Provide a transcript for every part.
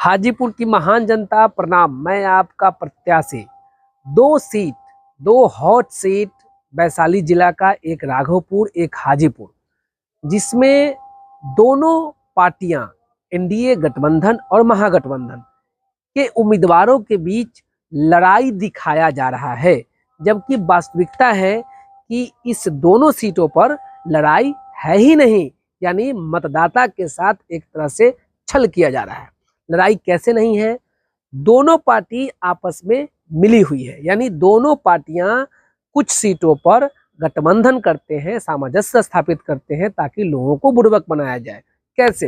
हाजीपुर की महान जनता प्रणाम। मैं आपका प्रत्याशी। दो सीट, दो हॉट सीट वैशाली जिला का, एक राघोपुर एक हाजीपुर, जिसमें दोनों पार्टियां एनडीए गठबंधन और महागठबंधन के उम्मीदवारों के बीच लड़ाई दिखाया जा रहा है, जबकि वास्तविकता है कि इस दोनों सीटों पर लड़ाई है ही नहीं। यानी मतदाता के साथ एक तरह से छल किया जा रहा है। लड़ाई कैसे नहीं है? दोनों पार्टी आपस में मिली हुई है, यानी दोनों पार्टियां कुछ सीटों पर गठबंधन करते हैं, सामंजस्य स्थापित करते हैं ताकि लोगों को बुड़बक बनाया जाए। कैसे?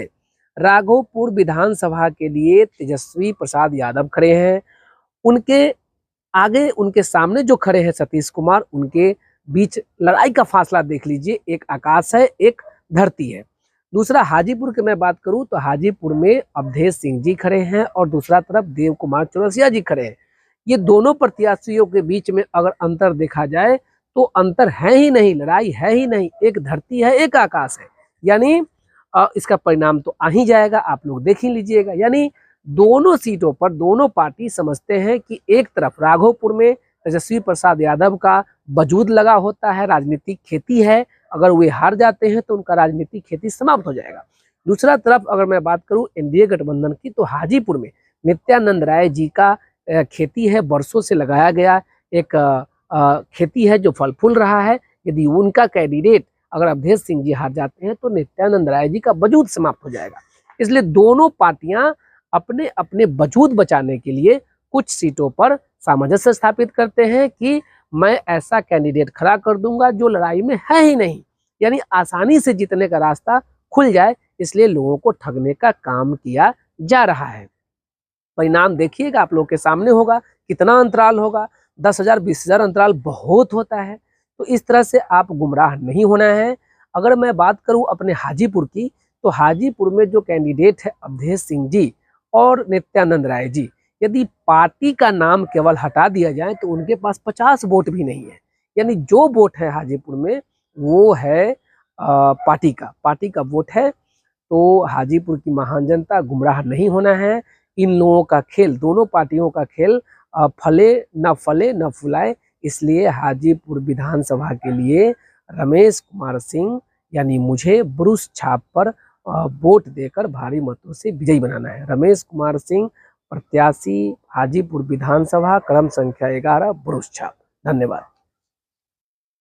राघोपुर विधानसभा के लिए तेजस्वी प्रसाद यादव खड़े हैं, उनके आगे उनके सामने जो खड़े हैं सतीश कुमार, उनके बीच लड़ाई का फासला देख लीजिए, एक आकाश है एक धरती है। दूसरा हाजीपुर की मैं बात करूं तो हाजीपुर में अवधेश सिंह जी खड़े हैं और दूसरा तरफ देव कुमार चौरसिया जी खड़े हैं। ये दोनों प्रत्याशियों के बीच में अगर अंतर देखा जाए तो अंतर है ही नहीं, लड़ाई है ही नहीं, एक धरती है एक आकाश है। यानी इसका परिणाम तो आ ही जाएगा, आप लोग देख ही लीजिएगा। यानी दोनों सीटों पर दोनों पार्टी समझते हैं कि एक तरफ राघोपुर में तेजस्वी प्रसाद यादव का वजूद लगा होता है, राजनीतिक खेती है, अगर वे हार जाते हैं तो उनका राजनीतिक खेती समाप्त हो जाएगा। दूसरा तरफ अगर मैं बात करूं एनडीए गठबंधन की, तो हाजीपुर में नित्यानंद राय जी का खेती है, वर्षों से लगाया गया एक खेती है जो फल फूल रहा है। यदि उनका कैंडिडेट अगर अवधेश सिंह जी हार जाते हैं तो नित्यानंद राय जी का वजूद समाप्त हो जाएगा। इसलिए दोनों पार्टियां अपने अपने वजूद बचाने के लिए कुछ सीटों पर सामंजस्य स्थापित करते हैं कि मैं ऐसा कैंडिडेट खड़ा कर दूंगा जो लड़ाई में है ही नहीं, यानी आसानी से जीतने का रास्ता खुल जाए, इसलिए लोगों को ठगने का काम किया जा रहा है। परिणाम देखिएगा, आप लोगों के सामने होगा, कितना अंतराल होगा। 10,000 20,000 अंतराल बहुत होता है, तो इस तरह से आप गुमराह नहीं होना है। अगर मैं बात करूं अपने हाजीपुर की, तो हाजीपुर में जो कैंडिडेट है अवधेश सिंह जी और नित्यानंद राय जी, यदि पार्टी का नाम केवल हटा दिया जाए तो उनके पास 50 वोट भी नहीं है। यानी जो वोट है हाजीपुर में वो है पार्टी का वोट है। तो हाजीपुर की महान जनता गुमराह नहीं होना है। इन लोगों का खेल, दोनों पार्टियों का खेल फले न फुलाए, इसलिए हाजीपुर विधानसभा के लिए रमेश कुमार सिंह यानी मुझे ब्रूस छाप पर वोट देकर भारी मतों से विजयी बनाना है। रमेश कुमार सिंह प्रत्याशी हाजीपुर विधानसभा, क्रम संख्या 11, ब्रूस छाप। धन्यवाद।